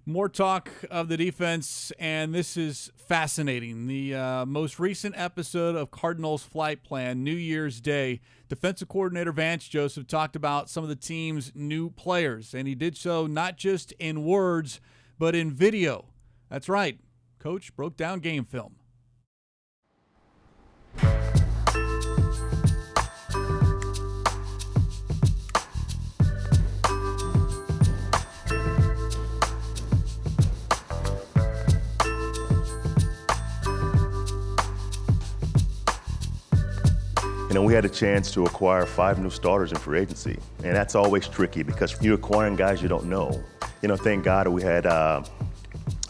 S2: More talk of the defense, and this is fascinating. The most recent episode of Cardinals Flight Plan, New Year's Day, defensive coordinator Vance Joseph talked about some of the team's new players, and he did so not just in words, but in video. That's right. Coach broke down game film.
S10: we had a chance to acquire 5 new starters in free agency. And that's always tricky because you're acquiring guys you don't know. Thank God we had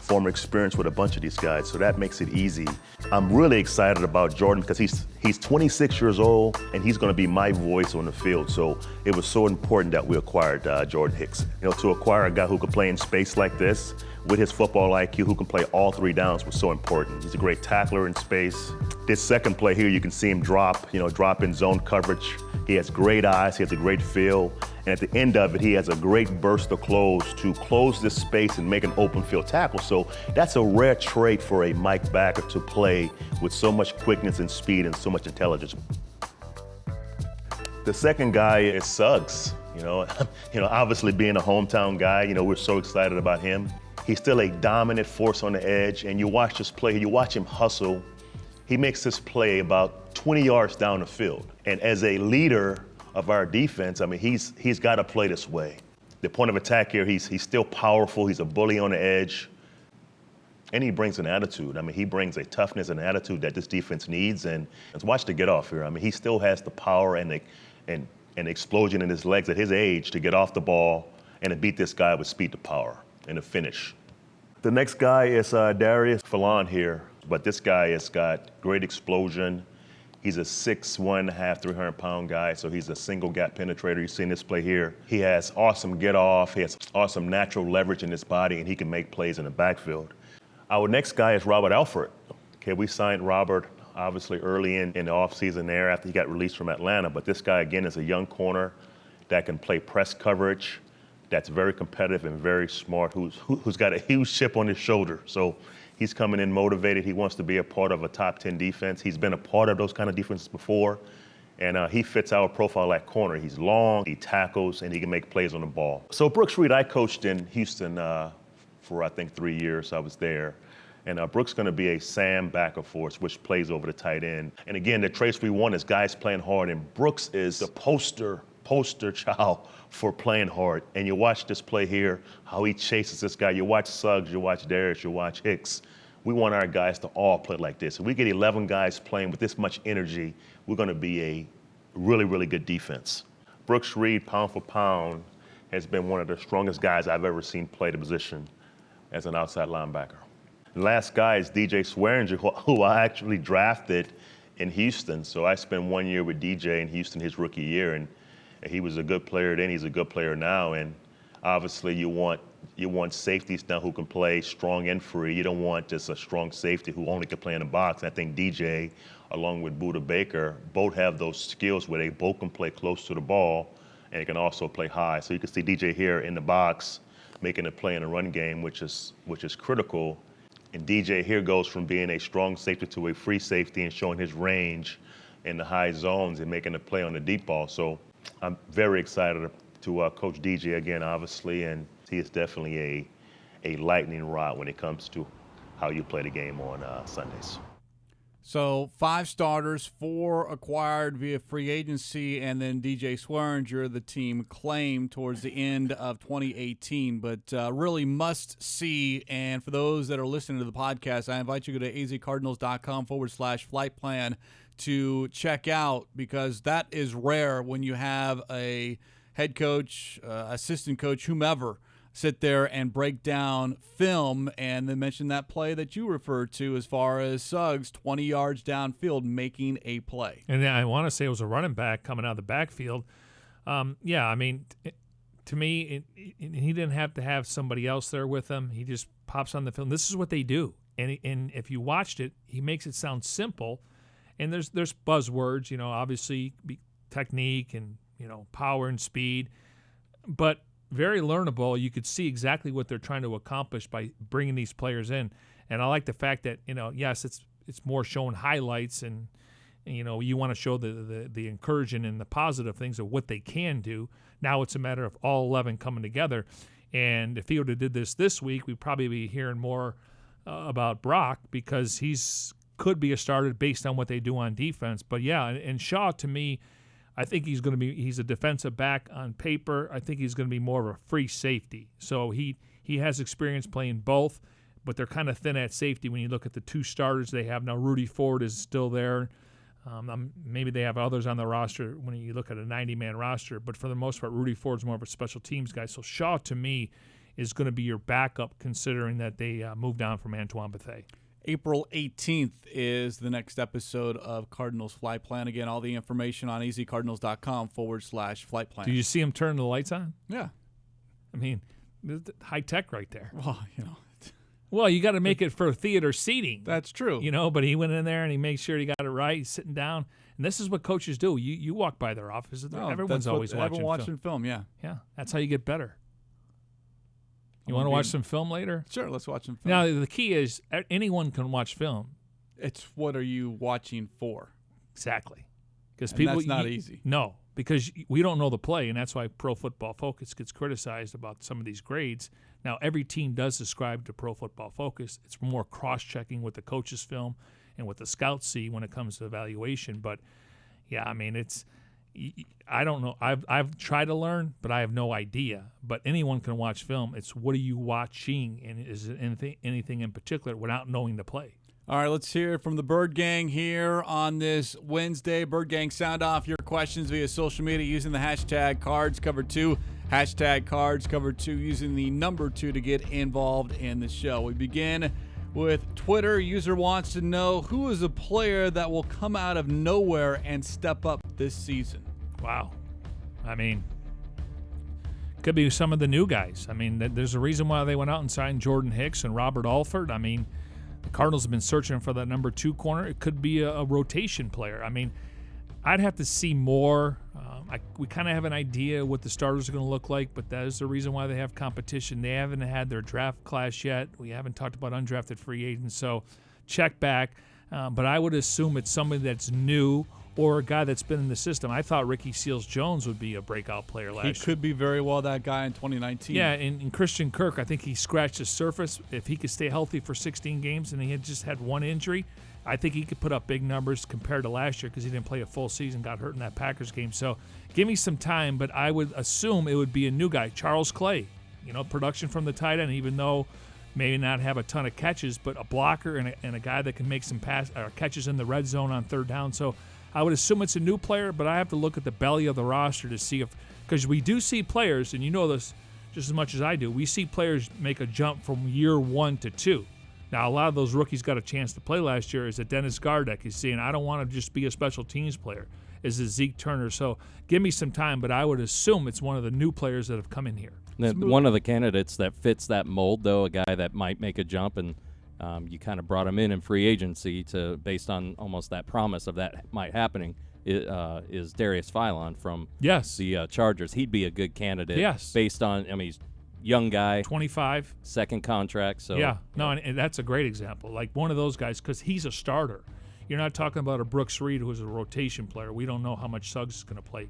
S10: former experience with a bunch of these guys, so that makes it easy. I'm really excited about Jordan because he's 26 years old and he's going to be my voice on the field. So it was so important that we acquired Jordan Hicks. To acquire a guy who could play in space like this with his football IQ, who can play all 3 downs, was so important. He's a great tackler in space. This second play here, you can see him drop in zone coverage. He has great eyes, he has a great feel, and at the end of it, he has a great burst of to close this space and make an open field tackle. So that's a rare trait for a Mike backer to play with so much quickness and speed and so much intelligence. The second guy is Suggs. Obviously being a hometown guy, we're so excited about him. He's still a dominant force on the edge, and you watch this play, you watch him hustle. He makes this play about 20 yards down the field. And as a leader of our defense, he's got to play this way. The point of attack here, he's still powerful. He's a bully on the edge. And he brings an attitude. He brings a toughness and attitude that this defense needs. And watch the get off here. He still has the power and an explosion in his legs at his age to get off the ball and to beat this guy with speed to power and a finish. The next guy is Darius Fallon here, but this guy has got great explosion. He's a 6'1", 300-pound guy, so he's a single gap penetrator. You've seen this play here. He has awesome get off. He has awesome natural leverage in his body, and he can make plays in the backfield. Our next guy is Robert Alford. Okay, we signed Robert obviously early in the offseason there after he got released from Atlanta, but this guy again is a young corner that can play press coverage, that's very competitive and very smart, who's got a huge chip on his shoulder. So he's coming in motivated. He wants to be a part of a top 10 defense. He's been a part of those kind of defenses before, and he fits our profile at corner. He's long, he tackles, and he can make plays on the ball. So Brooks Reed, I coached in Houston for I think 3 years. I was there. And Brooks going to be a Sam backer for us, which plays over the tight end. And again, the traits we want is guys playing hard, and Brooks is the poster child for playing hard. And you watch this play here, how he chases this guy. You watch Suggs, you watch Darius, you watch Hicks. We want our guys to all play like this. If we get 11 guys playing with this much energy, we're going to be a really, really good defense. Brooks Reed, pound for pound, has been one of the strongest guys I've ever seen play the position as an outside linebacker. The last guy is DJ Swearinger, who I actually drafted in Houston. So I spent 1 year with DJ in Houston his rookie year, and he was a good player then, he's a good player now. And obviously you want safeties now who can play strong and free. You don't want just a strong safety who only can play in the box. I think DJ, along with Budda Baker, both have those skills where they both can play close to the ball and they can also play high. So you can see DJ here in the box making a play in the run game, which is critical. And DJ here goes from being a strong safety to a free safety and showing his range in the high zones and making a play on the deep ball. So I'm very excited to coach DJ again, obviously, and he is definitely a lightning rod when it comes to how you play the game on Sundays.
S2: So 5 starters, 4 acquired via free agency, and then DJ Swearinger, the team claimed towards the end of 2018. But really must see. And for those that are listening to the podcast, I invite you to go to azcardinals.com/flight plan to check out, because that is rare when you have a head coach, assistant coach, whomever, sit there and break down film and then mention that play that you referred to as far as Suggs 20 yards downfield making a play.
S3: And I want to say it was a running back coming out of the backfield. To me, he didn't have to have somebody else there with him. He just pops on the film. This is what they do. And if you watched it, he makes it sound simple. And there's buzzwords, obviously technique and, power and speed. But very learnable. You could see exactly what they're trying to accomplish by bringing these players in. And I like the fact that, yes, it's more showing highlights and you want to show the encouraging and the positive things of what they can do. Now it's a matter of all 11 coming together. And if he would have did this week, we'd probably be hearing more about Brock, because could be a starter based on what they do on defense. But yeah, and Shaw, to me, I think he's a defensive back on paper. I think he's going to be more of a free safety. So he has experience playing both, but they're kind of thin at safety when you look at the 2 starters they have now. Rudy Ford is still there. Maybe they have others on the roster when you look at a 90-man roster, but for the most part, Rudy Ford's more of a special teams guy. So Shaw, to me, is going to be your backup, considering that they moved on from Antoine Bethea.
S2: April 18th is the next episode of Cardinals Flight Plan. Again, all the information on easycardinals.com/flight plan.
S3: Do you see him turn the lights on?
S2: Yeah.
S3: I mean, high tech right there.
S2: Well, you know.
S3: Well, you got to make it for theater seating.
S2: That's true.
S3: You know, but he went in there and he made sure he got it right. He's sitting down. And this is what coaches do. You walk by their offices. Everyone's always watching
S2: film. Yeah.
S3: Yeah. That's how you get better. You want to watch some film later?
S2: Sure, let's watch some film.
S3: Now, the key is anyone can watch film.
S2: It's what are you watching for?
S3: Exactly. Because
S2: that's not easy.
S3: No, because we don't know the play, and that's why Pro Football Focus gets criticized about some of these grades. Now, every team does subscribe to Pro Football Focus. It's more cross-checking with the coach's film and what the scouts see when it comes to evaluation. But, yeah, I mean, I don't know. I've tried to learn, but I have no idea. But anyone can watch film. It's what are you watching, and is it anything in particular without knowing the play?
S2: All right, let's hear from the Bird Gang here on this Wednesday. Bird Gang, sound off your questions via social media using the hashtag CardsCover2. Hashtag CardsCover2 using the number 2 to get involved in the show. We begin with Twitter. User wants to know who is a player that will come out of nowhere and step up this season.
S3: Wow. I mean, could be some of the new guys. I mean, there's a reason why they went out and signed Jordan Hicks and Robert Alford. I mean, the Cardinals have been searching for that number 2 corner. It could be a rotation player. I mean, I'd have to see more. We kind of have an idea what the starters are going to look like, but that is the reason why they have competition. They haven't had their draft class yet. We haven't talked about undrafted free agents, so check back. But I would assume it's somebody that's new or a guy that's been in the system. I thought Ricky Seals-Jones would be a breakout player last year.
S2: He could be very well that guy in 2019.
S3: Yeah, and Christian Kirk, I think he scratched the surface. If he could stay healthy for 16 games and he had just had one injury, I think he could put up big numbers compared to last year because he didn't play a full season, got hurt in that Packers game. So give me some time, but I would assume it would be a new guy. Charles Clay, production from the tight end, even though maybe not have a ton of catches, but a blocker and a guy that can make some catches in the red zone on third down. So I would assume it's a new player, but I have to look at the belly of the roster to see because we do see players, and you know this just as much as I do, we see players make a jump from year 1 to 2. Now, a lot of those rookies got a chance to play last year. Is it Dennis Gardeck? He's saying, I don't want to just be a special teams player. Is it Zeke Turner? So give me some time, but I would assume it's one of the new players that have come in here.
S4: One of the candidates that fits that mold, though, a guy that might make a jump, and you kind of brought him in free agency based on almost that promise of that might happening, is Darius Philon from the Chargers. He'd be a good candidate.
S3: Yes.
S4: Based on, he's young guy,
S3: 25,
S4: second contract. So
S3: and that's a great example. Like one of those guys, because he's a starter. You're not talking about a Brooks Reed who is a rotation player. We don't know how much Suggs is going to play.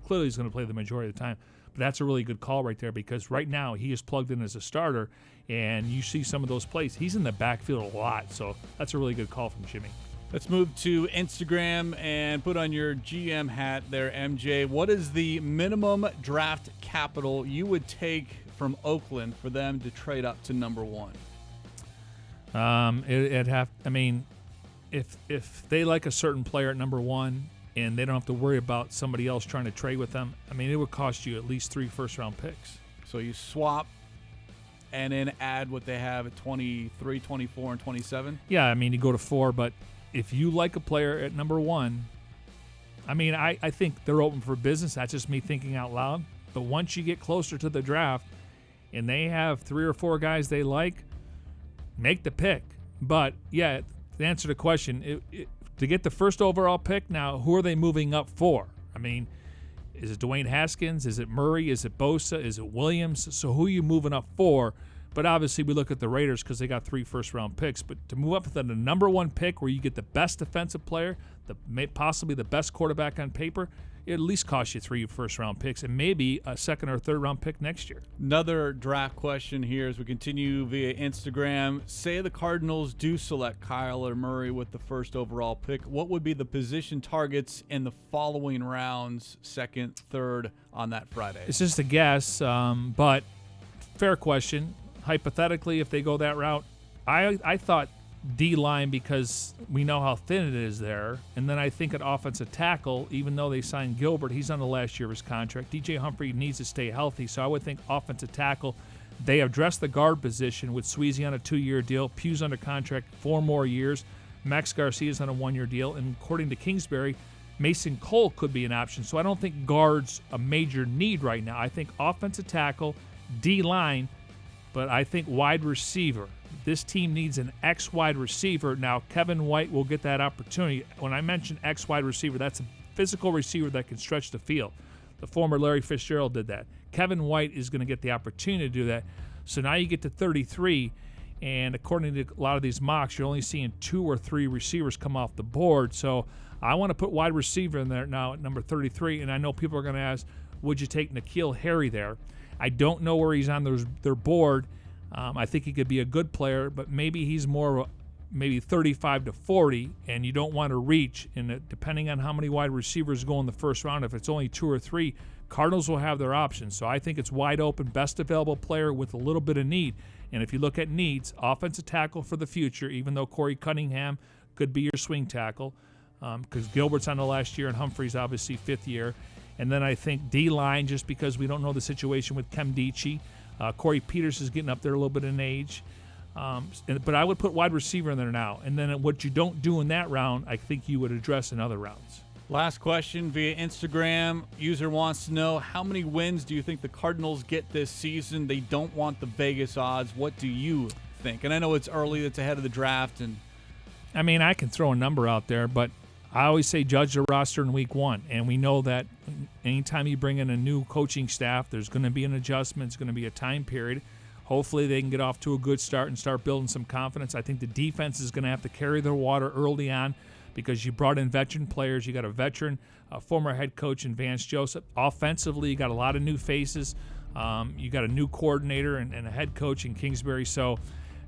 S3: Clearly, he's going to play the majority of the time. But that's a really good call right there because right now he is plugged in as a starter, and you see some of those plays. He's in the backfield a lot, so that's a really good call from Jimmy.
S2: Let's move to Instagram and put on your GM hat there, MJ. What is the minimum draft capital you would take from Oakland for them to trade up to number 1?
S3: If they like a certain player at number 1 and they don't have to worry about somebody else trying to trade with them, it would cost you at least 3 first-round picks.
S2: So you swap and then add what they have at 23, 24, and 27?
S3: Yeah, you go to 4, but if you like a player at number 1, I think they're open for business. That's just me thinking out loud. But once you get closer to the draft and they have 3 or 4 guys they like, make the pick. But, yeah, to answer the question, to get the first overall pick, now who are they moving up for? Is it Dwayne Haskins? Is it Murray? Is it Bosa? Is it Williams? So who are you moving up for? But obviously we look at the Raiders because they got 3 first-round picks. But to move up to the number 1 pick where you get the best defensive player, possibly the best quarterback on paper, it at least costs you 3 first-round picks and maybe a second or third-round pick next year.
S2: Another draft question here as we continue via Instagram. Say the Cardinals do select Kyler Murray with the first overall pick. What would be the position targets in the following rounds, second, third, on that Friday?
S3: It's just a guess, but fair question. Hypothetically, if they go that route, I thought D-line because we know how thin it is there. And then I think at offensive tackle, even though they signed Gilbert, he's on the last year of his contract. DJ Humphrey needs to stay healthy, so I would think offensive tackle. They addressed the guard position with Sweezy on a 2-year deal, Pugh's under contract 4 more years, Max Garcia's on a 1-year deal, and according to Kingsbury, Mason Cole could be an option. So I don't think guard's a major need right now. I think offensive tackle, D-line, but I think wide receiver. This team needs an X-wide receiver. Now, Kevin White will get that opportunity. When I mention X-wide receiver, that's a physical receiver that can stretch the field. The former Larry Fitzgerald did that. Kevin White is going to get the opportunity to do that. So now you get to 33, and according to a lot of these mocks, you're only seeing 2 or 3 receivers come off the board. So I want to put wide receiver in there now at number 33, and I know people are going to ask, would you take N'Keal Harry there? I don't know where he's on their board. I think he could be a good player, but maybe he's more maybe 35 to 40, and you don't want to reach. And depending on how many wide receivers go in the first round, if it's only 2 or 3, Cardinals will have their options. So I think it's wide open, best available player with a little bit of need. And if you look at needs, offensive tackle for the future, even though Corey Cunningham could be your swing tackle, because Gilbert's on the last year and Humphrey's obviously 5th year. And then I think D-line, just because we don't know the situation with Kem Dichie. Corey Peters is getting up there a little bit in age. But I would put wide receiver in there now. And then what you don't do in that round, I think you would address in other rounds.
S2: Last question via Instagram. User wants to know, how many wins do you think the Cardinals get this season? They don't want the Vegas odds. What do you think? And I know it's early. It's ahead of the draft. And
S3: I mean, I can throw a number out there, but I always say judge the roster in week 1. And we know that anytime you bring in a new coaching staff, there's going to be an adjustment. It's going to be a time period. Hopefully they can get off to a good start and start building some confidence. I think the defense is going to have to carry their water early on because you brought in veteran players. You got a veteran, former head coach in Vance Joseph. Offensively, you got a lot of new faces. You got a new coordinator and a head coach in Kingsbury. So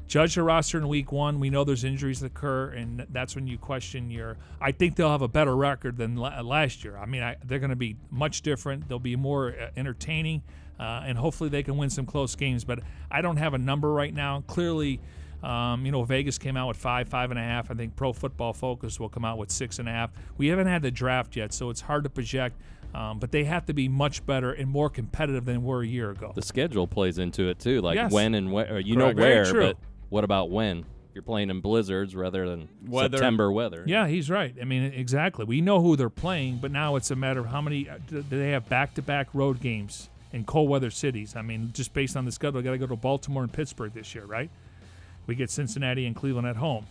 S3: judge the roster in week 1. We know there's injuries that occur, and that's when you question I think they'll have a better record than last year. I mean, they're going to be much different. They'll be more entertaining, and hopefully they can win some close games. But I don't have a number right now. Clearly, Vegas came out with 5.5. I think Pro Football Focus will come out with 6.5. We haven't had the draft yet, so it's hard to project. But they have to be much better and more competitive than were a year ago.
S4: The schedule plays into it too, like
S3: yes.
S4: when and where. You
S3: Correct.
S4: know where,
S3: Very true.
S4: but what about when? You're playing in blizzards rather than
S2: Weather.
S4: September weather.
S3: Yeah, he's right. I mean, exactly. We know who they're playing, but now it's a matter of how many do they have back-to-back road games in cold weather cities. I mean, just based on the schedule, got to go to Baltimore and Pittsburgh this year, right? We get Cincinnati and Cleveland at home.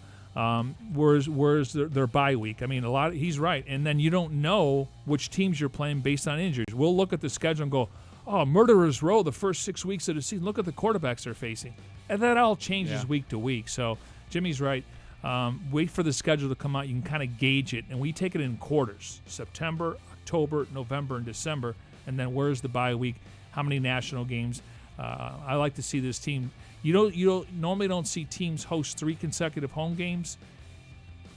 S3: Where's their bye week? I mean, he's right. And then you don't know which teams you're playing based on injuries. We'll look at the schedule and go, oh, Murderer's Row the first 6 weeks of the season. Look at the quarterbacks they're facing. And that all changes week to week. So Jimmy's right. Wait for the schedule to come out. You can kind of gauge it. And we take it in quarters: September, October, November, and December. And then where's the bye week? How many national games? I like to see this team. You normally don't see teams host 3 consecutive home games.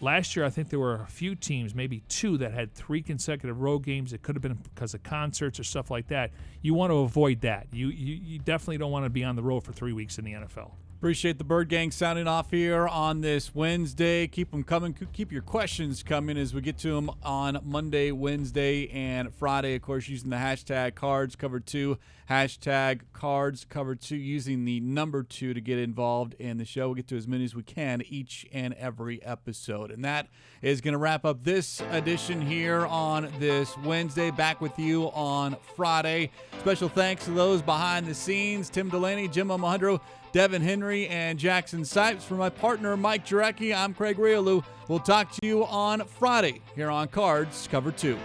S3: Last year, I think there were a few teams, maybe 2, that had 3 consecutive road games. It could have been because of concerts or stuff like that. You want to avoid that. You definitely don't want to be on the road for 3 weeks in the NFL.
S2: Appreciate the Bird Gang sounding off here on this Wednesday. Keep them coming. Keep your questions coming as we get to them on Monday, Wednesday, and Friday. Of course, using the hashtag CardsCover2, hashtag CardsCover2, using the number 2 to get involved in the show. We'll get to as many as we can each and every episode. And that is going to wrap up this edition here on this Wednesday. Back with you on Friday. Special thanks to those behind the scenes: Tim Delaney, Jim Alejandro, Devin Henry, and Jackson Sipes. For my partner, Mike Jurecki, I'm Craig Grialou. We'll talk to you on Friday here on Cards Cover 2.